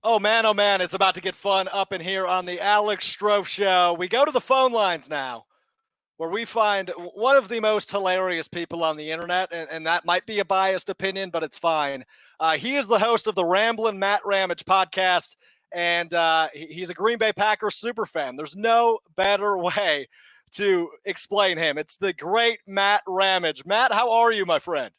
Oh man, it's about to get fun up in here on the Alex Strouf Show. We go to the phone lines now, where we find one of the most hilarious people on the internet, and that might be a biased opinion, but it's fine. He is the host of the Ramblin Matt Ramage podcast, and he's a Green Bay Packers super fan. There's no better way to explain him. It's the great Matt Ramage. Matt, how are you, my friend?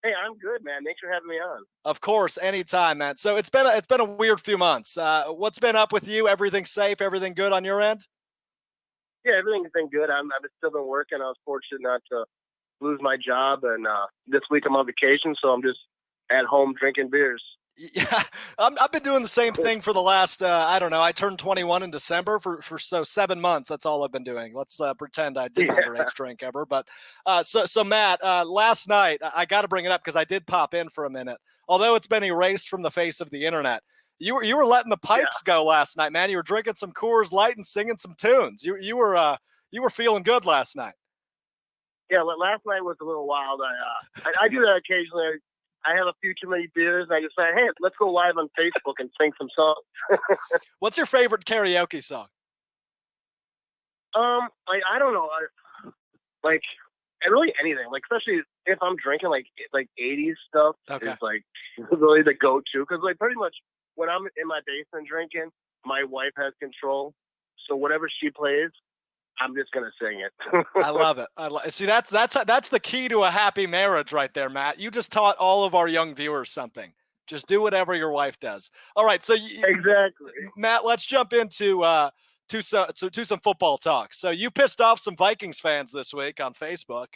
Hey, I'm good, man. Thanks for having me on. Of course, anytime, man. So it's been a weird few months. What's been up with you? Everything safe? Everything good on your end? Yeah, everything's been good. I've still been working. I was fortunate not to lose my job, and this week I'm on vacation, so I'm just at home drinking beers. Yeah, I've been doing the same thing for the last I don't know. I turned 21 in December for 7 months. That's all I've been doing. Let's pretend I didn't Yeah, underage drink ever. But so Matt, last night I got to bring it up because I did pop in for a minute. Although it's been erased from the face of the internet, you were letting the yeah, pipes go last night, man. You were drinking some Coors Light and singing some tunes. You were feeling good last night. yeah. Last night was a little wild. I do that occasionally. I have a few too many beers, and I just say, hey, let's go live on Facebook and sing some songs. What's your favorite karaoke song? I don't know, like, and really anything, like, especially if I'm drinking like 80s stuff Okay. is like really the go-to, because like pretty much when I'm in my basement drinking, my wife has control, so whatever she plays, I'm just gonna sing it. I love it. See that's the key to a happy marriage right there, Matt. You just taught all of our young viewers something. Just do whatever your wife does. All right, so Exactly. Matt, let's jump into to some football talk. So you pissed off some Vikings fans this week on Facebook.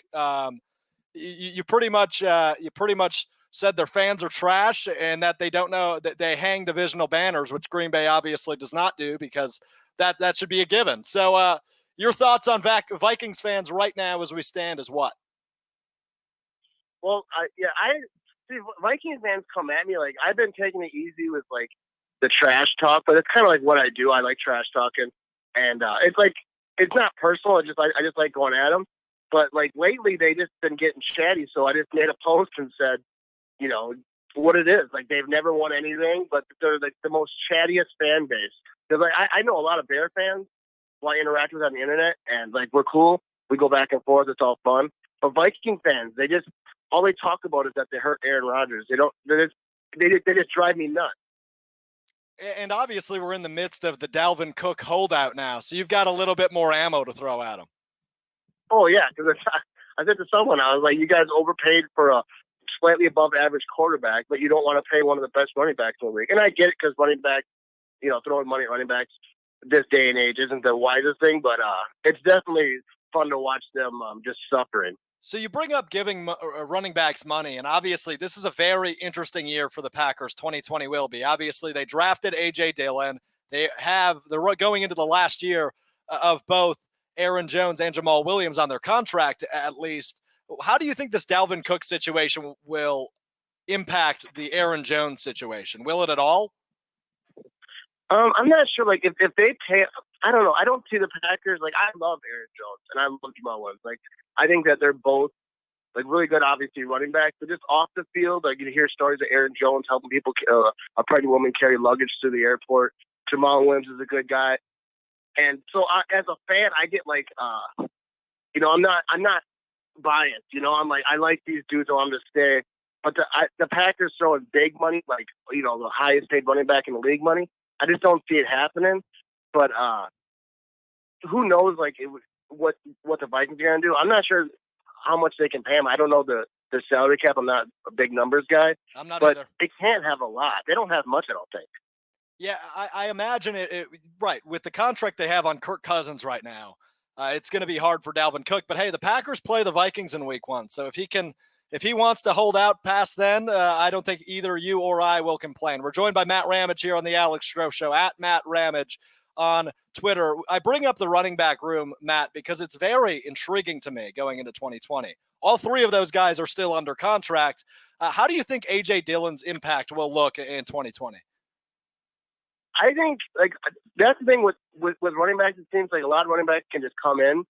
You pretty much said their fans are trash and that they don't know that they hang divisional banners, which Green Bay obviously does not do because that should be a given. So your thoughts on Vikings fans right now as we stand is what? Well, I see Vikings fans come at me like I've been taking it easy with like the trash talk, but it's kind of like what I do. I like trash talking, and it's like it's not personal. I just like going at them. But like lately, they just been getting chatty, so I just made a post and said, you know, what it is. Like they've never won anything, but they're like the most chattiest fan base. Because like I know a lot of Bear fans who I interact with on the internet, and like we're cool. We go back and forth. It's all fun. But Viking fans, they just all they talk about is that they hurt Aaron Rodgers. They don't. They just drive me nuts. And obviously, we're in the midst of the Dalvin Cook holdout now, so you've got a little bit more ammo to throw at him. Oh yeah, because I said to someone, I was like, you guys overpaid for a slightly above average quarterback, but you don't want to pay one of the best running backs in the league. And I get it because running back, throwing money at running backs this day and age isn't the wisest thing, but it's definitely fun to watch them just suffering. So you bring up giving running backs money, and obviously this is a very interesting year for the Packers. 2020 will be. Obviously, they drafted A.J. Dillon. They're going into the last year of both Aaron Jones and Jamal Williams on their contract, at least. How do you think this Dalvin Cook situation will impact the Aaron Jones situation? Will it at all? I'm not sure. Like if they pay, I don't know. I don't see the Packers. Like I love Aaron Jones and I love Jamal Williams. Like I think that they're both like really good, obviously running backs, but just off the field, like you hear stories of Aaron Jones helping people, a pregnant woman carry luggage through the airport. Jamal Williams is a good guy, and so as a fan, I get like, I'm not biased. I'm like I like these dudes, so I'm to stay. But the Packers throwing big money, like the highest paid running back in the league money. I just don't see it happening. But who knows? Like what the Vikings are gonna do? I'm not sure how much they can pay him. I don't know the salary cap. I'm not a big numbers guy. I'm not but either. they can't have a lot. They don't have much. I don't think. Yeah, I imagine it. Right, with the contract they have on Kirk Cousins right now, it's going to be hard for Dalvin Cook. But hey, the Packers play the Vikings in Week 1, so if he wants to hold out past then, I don't think either you or I will complain. We're joined by Matt Ramage here on the Alex Stroh Show at Matt Ramage on Twitter. I bring up the running back room, Matt, because it's very intriguing to me going into 2020. All three of those guys are still under contract. How do you think A.J. Dillon's impact will look in 2020? I think like that's the thing with running backs. It seems like a lot of running backs can just come in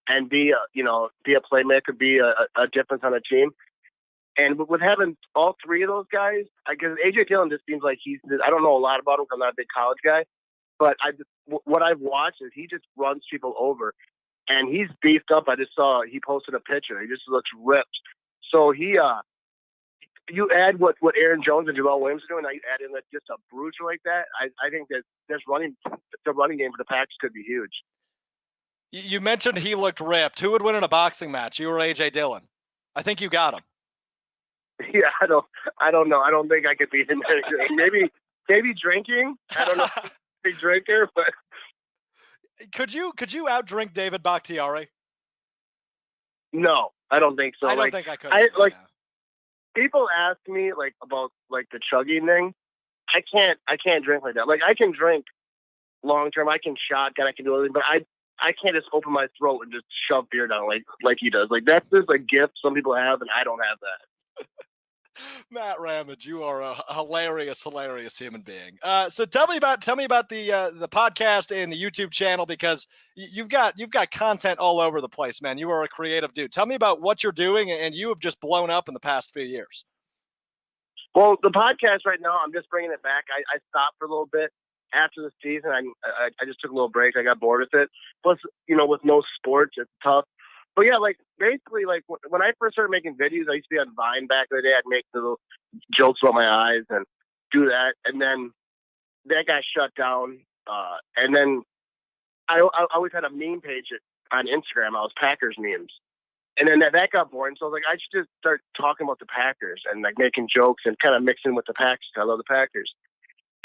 and be a playmaker, be a difference on a team. And with having all three of those guys, because A.J. Dillon just seems like I don't know a lot about him because I'm not a big college guy, but what I've watched is he just runs people over. And he's beefed up. I just saw he posted a picture. He just looks ripped. So you add what Aaron Jones and Jamal Williams are doing, now you add in just a brute like that, I think that the running game for the Packers could be huge. You mentioned he looked ripped. Who would win in a boxing match? You or A.J. Dillon? I think you got him. Yeah, I don't know. I don't think I could be in there. Maybe drinking. I don't know. Big drinker, but could you outdrink David Bakhtiari? No, I don't think so. I don't think I could. People ask me about the chugging thing. I can't drink like that. Like I can drink long term. I can shotgun. I can do everything, but I can't just open my throat and just shove beer down like he does. Like that's just a gift some people have, and I don't have that. Matt Ramage, you are a hilarious human being. So tell me about the podcast and the YouTube channel, because you've got content all over the place, man. You are a creative dude. Tell me about what you're doing, and you have just blown up in the past few years. Well, the podcast right now, I'm just bringing it back. I stopped for a little bit after the season. I just took a little break. I got bored with it. Plus, with no sports, it's tough. But yeah, basically, when I first started making videos, I used to be on Vine back in the day. I'd make little jokes about my eyes and do that. And then that got shut down. And then I always had a meme page on Instagram. I was Packers memes. And then that got boring. So I was like, I should just start talking about the Packers and making jokes and kind of mixing with the Packers. I love the Packers.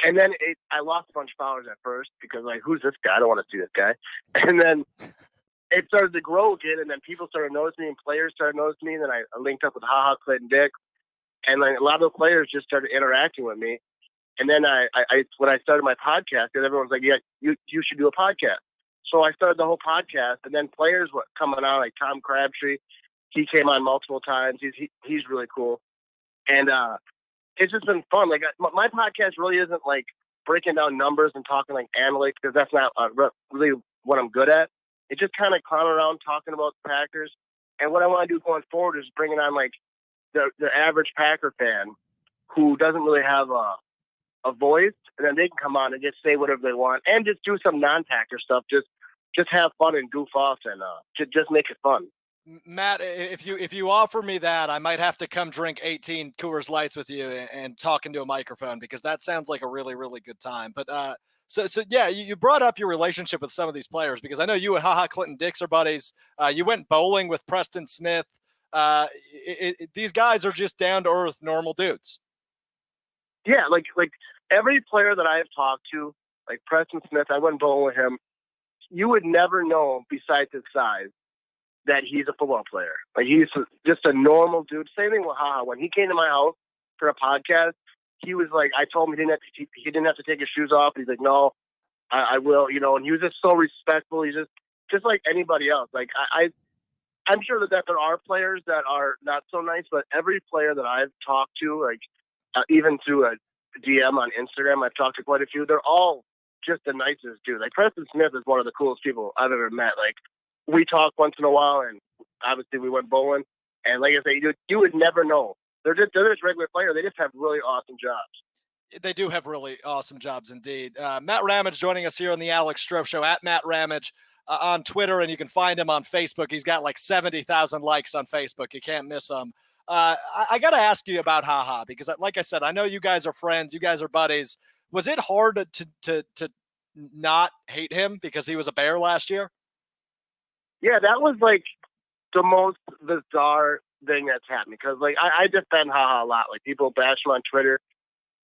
And then I lost a bunch of followers at first because who's this guy? I don't want to see this guy. And then it started to grow again, and then people started noticing me, and players started noticing me. And then I linked up with Clinton Dick, and a lot of the players just started interacting with me. And then when I started my podcast, because everyone was like, "Yeah, you should do a podcast." So I started the whole podcast, and then players were coming on, like Tom Crabtree. He came on multiple times. He's really cool, and it's just been fun. My podcast really isn't breaking down numbers and talking analytics, because that's not really what I'm good at. It's just kind of clowning around talking about the Packers. And what I want to do going forward is bringing on the average Packer fan who doesn't really have a voice, and then they can come on and just say whatever they want and just do some non-Packer stuff. Just have fun and goof off and just make it fun. Matt, if you offer me that, I might have to come drink 18 Coors Lights with you and talk into a microphone, because that sounds like a really, really good time. But so yeah, you brought up your relationship with some of these players, because I know you and Clinton Dix are buddies. You went bowling with Preston Smith. These guys are just down to earth, normal dudes. Yeah, like every player that I have talked to, like Preston Smith, I went bowling with him. You would never know, besides his size, that he's a football player. He's just a normal dude. Same thing with When he came to my house for a podcast, he was like, I told him he didn't have to take his shoes off. He's like, no, I will, and he was just so respectful. He's just like anybody else. I'm sure that there are players that are not so nice, but every player that I've talked to, even through a DM on Instagram, I've talked to quite a few. They're all just the nicest dude. Preston Smith is one of the coolest people I've ever met. We talk once in a while, and obviously we went bowling. And like I say, you would never know. They're just regular players. They just have really awesome jobs. They do have really awesome jobs indeed. Matt Ramage joining us here on the Alex Strouf Show, at Matt Ramage on Twitter, and you can find him on Facebook. He's got 70,000 likes on Facebook. You can't miss him. I got to ask you about because like I said, I know you guys are friends. You guys are buddies. Was it hard to not hate him because he was a Bear last year? Yeah, that was the most bizarre thing that's happened, because I defend a lot. People bash him on Twitter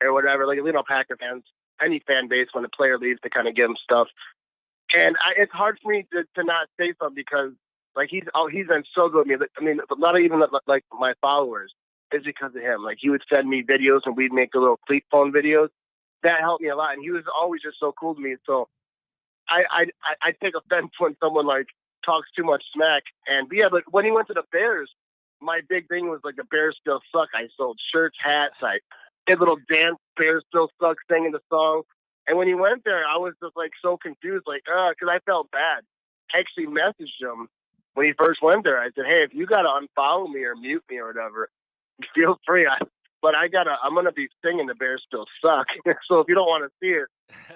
or whatever. Packer fans, any fan base, when a player leaves, they kind of give him stuff. And it's hard for me to not say something, because he's been so good with me. I mean, not even my followers, is because of him. He would send me videos, and we'd make the little cleat phone videos. That helped me a lot, and he was always just so cool to me. So I take offense when someone talks too much smack. And but when he went to the Bears, my big thing was the Bears still suck. I sold shirts, hats, I did little dance, Bears still suck, singing the song. And when he went there, I was just so confused, because I felt bad. I actually messaged him when he first went there. I said, hey, if you got to unfollow me or mute me or whatever, feel free. But I'm gonna be singing "The Bears Still Suck." So if you don't want to see it,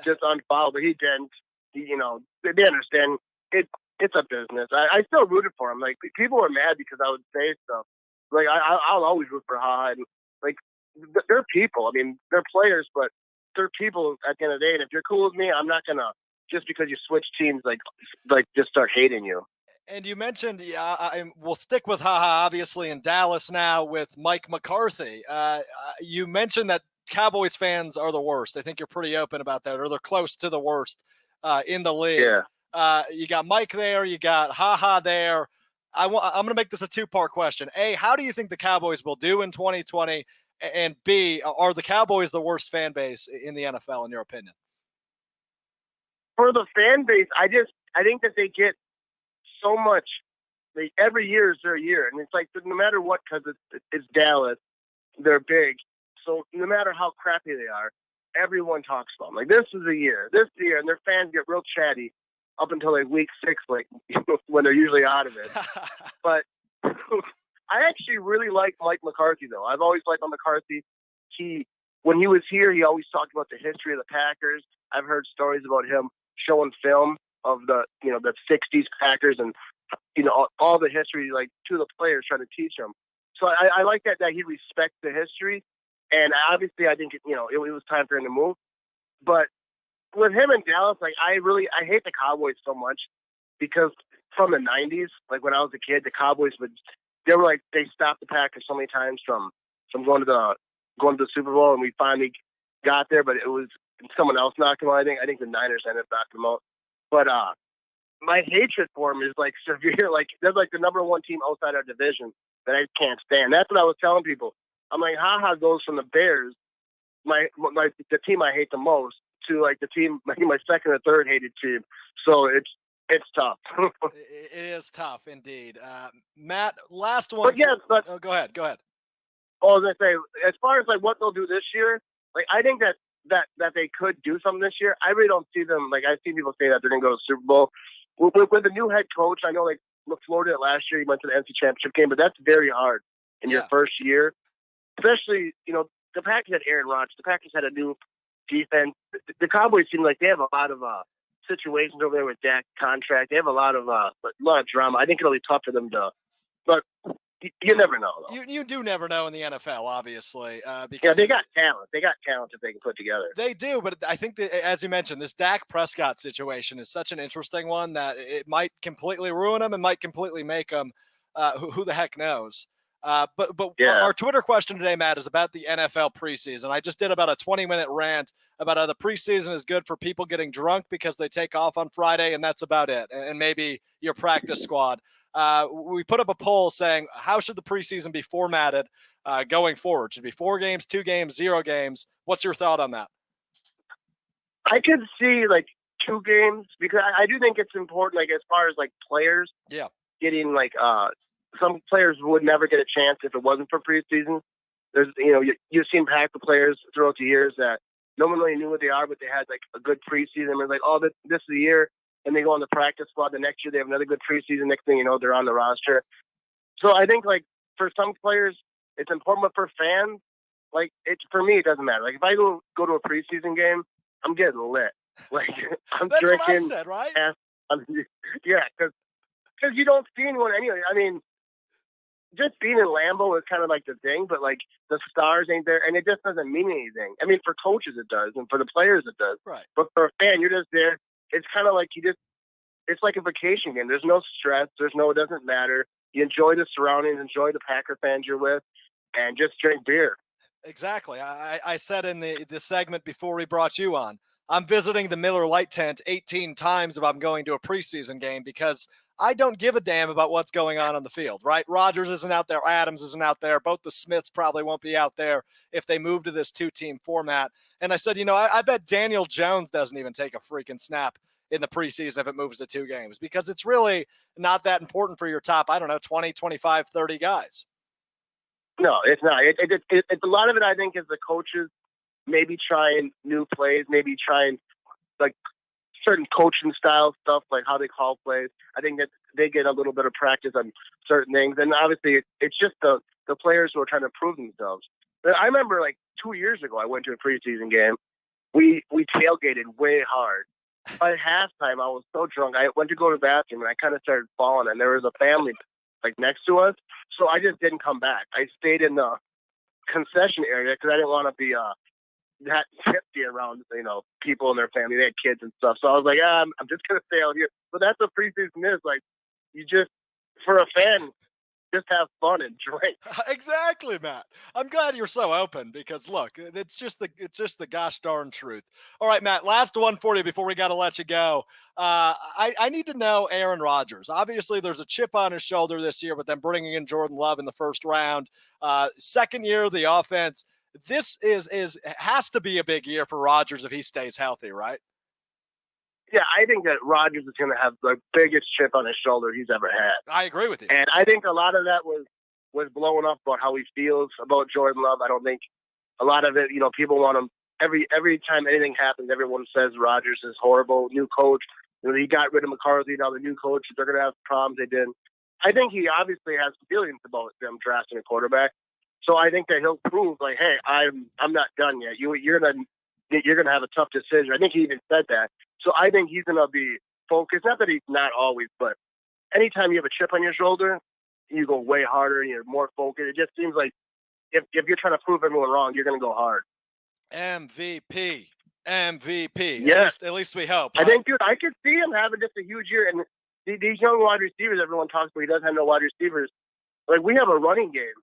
just unfollow. But he didn't. They understand it. It's a business. I still rooted for him. Like, people were mad because I would say stuff. Like, I'll always root for Ha. And like, they're people. I mean, they're players, but they're people at the end of the day. And if you're cool with me, I'm not gonna, just because you switch teams, like just start hating you. And you mentioned, we'll stick with haha, obviously, in Dallas now with Mike McCarthy. You mentioned that Cowboys fans are the worst. I think you're pretty open about that, or they're close to the worst in the league. Yeah. You got Mike there, you got haha there. I'm going to make this a two-part question. A, how do you think the Cowboys will do in 2020? And B, are the Cowboys the worst fan base in the NFL, in your opinion? For the fan base, I think that they get so much. Like, every year is their year, and it's like, no matter what, because it's Dallas, they're big. So no matter how crappy they are, everyone talks about them. Like, this is the year, and their fans get real chatty up until like week 6, like when they're usually out of it. But I actually really like Mike McCarthy, though. I've always liked McCarthy. When he was here, he always talked about the history of the Packers. I've heard stories about him showing film of the 60s Packers and all the history, like, to the players, trying to teach them. So I like that he respects the history, and obviously I think it was time for him to move. But with him in Dallas, like, I hate the Cowboys so much, because from the 90s, like when I was a kid, the Cowboys they stopped the Packers so many times from going to the Super Bowl, and we finally got there, but it was someone else knocked them out. I think the Niners ended up knocking them out. But my hatred for them is like severe. Like, they're like the number one team outside our division that I can't stand. That's what I was telling people. I'm like, haha goes from the Bears, the team I hate the most, to like the team, my second or third hated team. So it's tough. It is tough indeed. Matt, last one. But yes, oh, go ahead. I was gonna say, as far as like what they'll do this year, like, I think that they could do something this year. I really don't see them. Like, I've seen people say that they're gonna go to the Super Bowl with the new head coach. I know, like, LaFleur did it last year. He went to the NFC Championship game, but that's very hard in your first year, especially the Packers had Aaron Rodgers. The Packers had a new defense. The Cowboys seem like they have a lot of situations over there with Dak contract. They have a lot of drama. I think it'll be tough for them but you never know, though. You do never know in the NFL, obviously. Because they got talent. They got talent if they can put together. They do, but I think that, as you mentioned, this Dak Prescott situation is such an interesting one that it might completely ruin them and might completely make them. Who the heck knows? But yeah. Our Twitter question today, Matt, is about the NFL preseason. I just did about a 20-minute rant about how the preseason is good for people getting drunk because they take off on Friday, and that's about it. And maybe your practice squad. We put up a poll saying, how should the preseason be formatted going forward? Should it be 4 games, 2 games, 0 games? What's your thought on that? I could see like 2 games, because I do think it's important, like, as far as like players getting like some players would never get a chance if it wasn't for preseason. There's you've seen Packer players throughout the years that no one really knew what they are, but they had like a good preseason. It's like, oh, this is the year. And they go on the practice squad. The next year they have another good preseason. Next thing you know, they're on the roster. So I think, like, for some players, it's important, but for fans, like, for me, it doesn't matter. Like, if I go to a preseason game, I'm getting lit. Like, I'm That's drinking. What I said, right? Yeah, because you don't see anyone anyway. I mean, just being in Lambeau is kind of like the thing, but like the stars ain't there, and it just doesn't mean anything. I mean, for coaches it does, and for the players it does. Right. But for a fan, you're just there. It's kind of like it's like a vacation game. There's no stress. It doesn't matter. You enjoy the surroundings, enjoy the Packer fans you're with, and just drink beer. Exactly. I said in the segment before we brought you on, I'm visiting the Miller Lite tent 18 times if I'm going to a preseason game, because I don't give a damn about what's going on the field, right? Rodgers isn't out there. Adams isn't out there. Both the Smiths probably won't be out there if they move to this 2-team format. And I said, I bet Daniel Jones doesn't even take a freaking snap in the preseason if it moves to 2 games, because it's really not that important for your top, 20, 25, 30 guys. No, it's not. It's a lot of it, I think, is the coaches maybe trying new plays, maybe trying like certain coaching style stuff, like how they call plays. I think that they get a little bit of practice on certain things. And obviously it's just the the players who are trying to prove themselves. But I remember like 2 years ago, I went to a preseason game. We tailgated way hard. By halftime, I was so drunk. I went to go to the bathroom and I kind of started falling. And there was a family like next to us, so I just didn't come back. I stayed in the concession area because I didn't want to be that tipsy around people and their family. They had kids and stuff, so I was like, I'm just gonna stay out here. But that's what preseason is like. You just, for a fan, just have fun and drink. Exactly, Matt. I'm glad you're so open because look, it's just the gosh darn truth. All right, Matt. Last one for you before we got to let you go. I need to know Aaron Rodgers. Obviously, there's a chip on his shoulder this year, but then bringing in Jordan Love in the first round, second year of the offense. This has to be a big year for Rodgers if he stays healthy, right? Yeah, I think that Rodgers is going to have the biggest chip on his shoulder he's ever had. I agree with you. And I think a lot of that was blowing up about how he feels about Jordan Love. I don't think a lot of it, people want him. Every time anything happens, everyone says Rodgers is horrible. New coach. He got rid of McCarthy. Now the new coach, they're going to have problems. They didn't. I think he obviously has feelings about them drafting a quarterback. So I think that he'll prove like, hey, I'm not done yet. You're gonna have a tough decision. I think he even said that. So I think he's gonna be focused. Not that he's not always, but anytime you have a chip on your shoulder, you go way harder and you're more focused. It just seems like if you're trying to prove everyone wrong, you're gonna go hard. MVP. Yeah. At least we hope. Right? I think, dude, I could see him having just a huge year. And these young wide receivers, everyone talks about, he doesn't have no wide receivers. Like, we have a running game.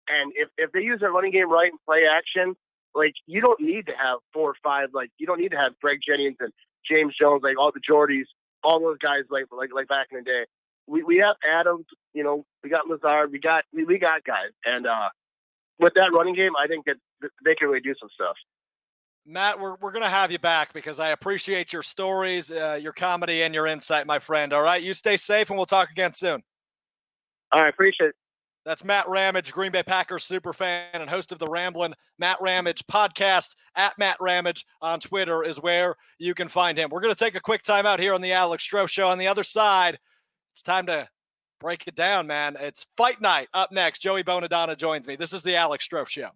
And if they use their running game right and play action, like, you don't need to have 4 or 5. Like, you don't need to have Greg Jennings and James Jones, like all the Jordys, all those guys like back in the day. We have Adams, we got Lazard, we got guys. And with that running game, I think that they can really do some stuff. Matt, we're going to have you back because I appreciate your stories, your comedy, and your insight, my friend. All right, you stay safe, and we'll talk again soon. All right, appreciate it. That's Matt Ramage, Green Bay Packers superfan and host of the Ramblin' Matt Ramage podcast. At Matt Ramage on Twitter is where you can find him. We're going to take a quick time out here on the Alex Strouf Show. On the other side, it's time to break it down, man. It's fight night up next. Joey Bonadonna joins me. This is the Alex Strouf Show.